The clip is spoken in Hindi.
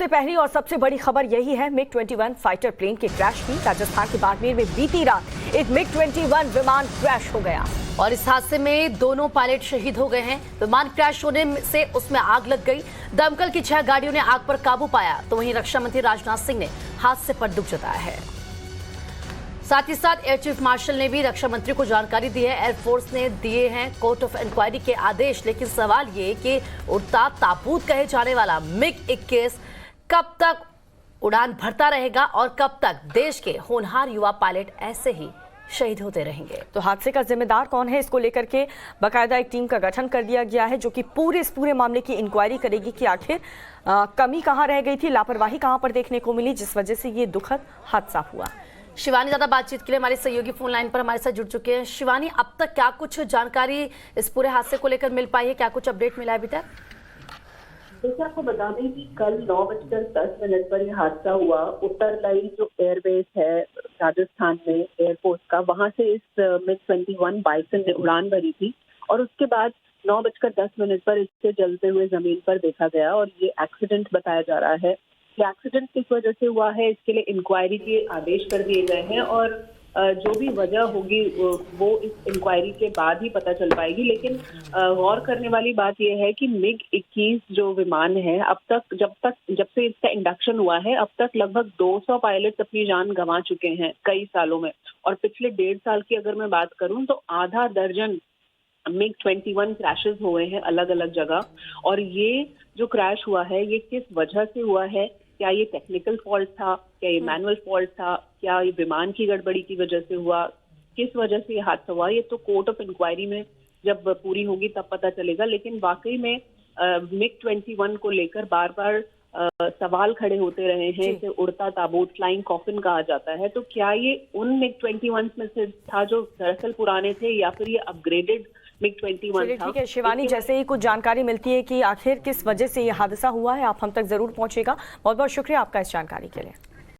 सबसे पहली और सबसे बड़ी खबर यही है मिग 21 फाइटर प्लेन के क्रैश की। राजस्थान के बाड़मेर में बीती रात एक मिग 21 विमान क्रैश हो गया और इस हादसे में दोनों पायलट शहीद हो गए हैं। विमान क्रैश होने से उसमें आग लग गई। दमकल की 6 गाड़ियों ने आग पर काबू पाया, तो वहीं रक्षा मंत्री राजनाथ सिंह ने हादसे पर दुख जताया है। साथ ही साथ एयर चीफ मार्शल ने भी रक्षा मंत्री को जानकारी दी है। एयरफोर्स ने दिए हैं कोर्ट ऑफ इंक्वायरी के आदेश, लेकिन सवाल ये कि उड़ता ताबूत कहे जाने वाला मिग 21 कब तक उड़ान भरता रहेगा और कब तक देश के होनहार युवा पायलट ऐसे ही शहीद होते रहेंगे। तो हादसे का जिम्मेदार कौन है, इसको लेकर के बाकायदा एक टीम का गठन कर दिया गया है जो कि इस पूरे मामले की इंक्वायरी करेगी कि आखिर कमी कहां रह गई थी, लापरवाही कहां पर देखने को मिली जिस वजह से ये दुखद हादसा हुआ। शिवानी ज्यादा बातचीत के लिए हमारे सहयोगी फोन लाइन पर हमारे साथ जुड़ चुके हैं। शिवानी, अब तक क्या कुछ जानकारी इस पूरे हादसे को लेकर मिल पाई है, क्या कुछ अपडेट मिला है अभी तक? जैसे आपको बता दें कि कल 9:10 पर यह हादसा हुआ। उत्तर लाइन जो एयरबेस है राजस्थान में एयरफोर्स का, वहां से इस मिग 21 बाइसन ने उड़ान भरी थी और उसके बाद 9:10 पर इससे जलते हुए जमीन पर देखा गया और ये एक्सीडेंट बताया जा रहा है। ये एक्सीडेंट किस वजह से हुआ है, इसके लिए इंक्वायरी के आदेश कर दिए गए हैं और जो भी वजह होगी वो इस इंक्वायरी के बाद ही पता चल पाएगी। लेकिन गौर करने वाली बात यह है कि मिग 21 जो विमान है, अब तक जब से इसका इंडक्शन हुआ है, अब तक लगभग 200 पायलट्स अपनी जान गंवा चुके हैं कई सालों में। और पिछले 1.5 साल की अगर मैं बात करूं तो आधा दर्जन मिग 21 क्रैशेस हुए हैं अलग अलग जगह। और ये जो क्रैश हुआ है ये किस वजह से हुआ है, क्या ये टेक्निकल फॉल्ट था, क्या ये मैनुअल फॉल्ट था, क्या ये विमान की गड़बड़ी की वजह से हुआ, किस वजह से ये हादसा हुआ, ये तो कोर्ट ऑफ इंक्वायरी में जब पूरी होगी तब पता चलेगा। लेकिन वाकई में मिग 21 को लेकर बार बार सवाल खड़े होते रहे हैं। इसे उड़ता ताबूत, फ्लाइंग कॉफिन कहा जाता है। तो क्या ये उन मिग 21 में से था जो दरअसल पुराने थे या फिर ये अपग्रेडेड मिग 21 था? ठीक है शिवानी, जैसे ही कुछ जानकारी मिलती है कि आखिर किस वजह से ये हादसा हुआ है, आप हम तक जरूर पहुंचेगा। बहुत बहुत शुक्रिया आपका इस जानकारी के लिए।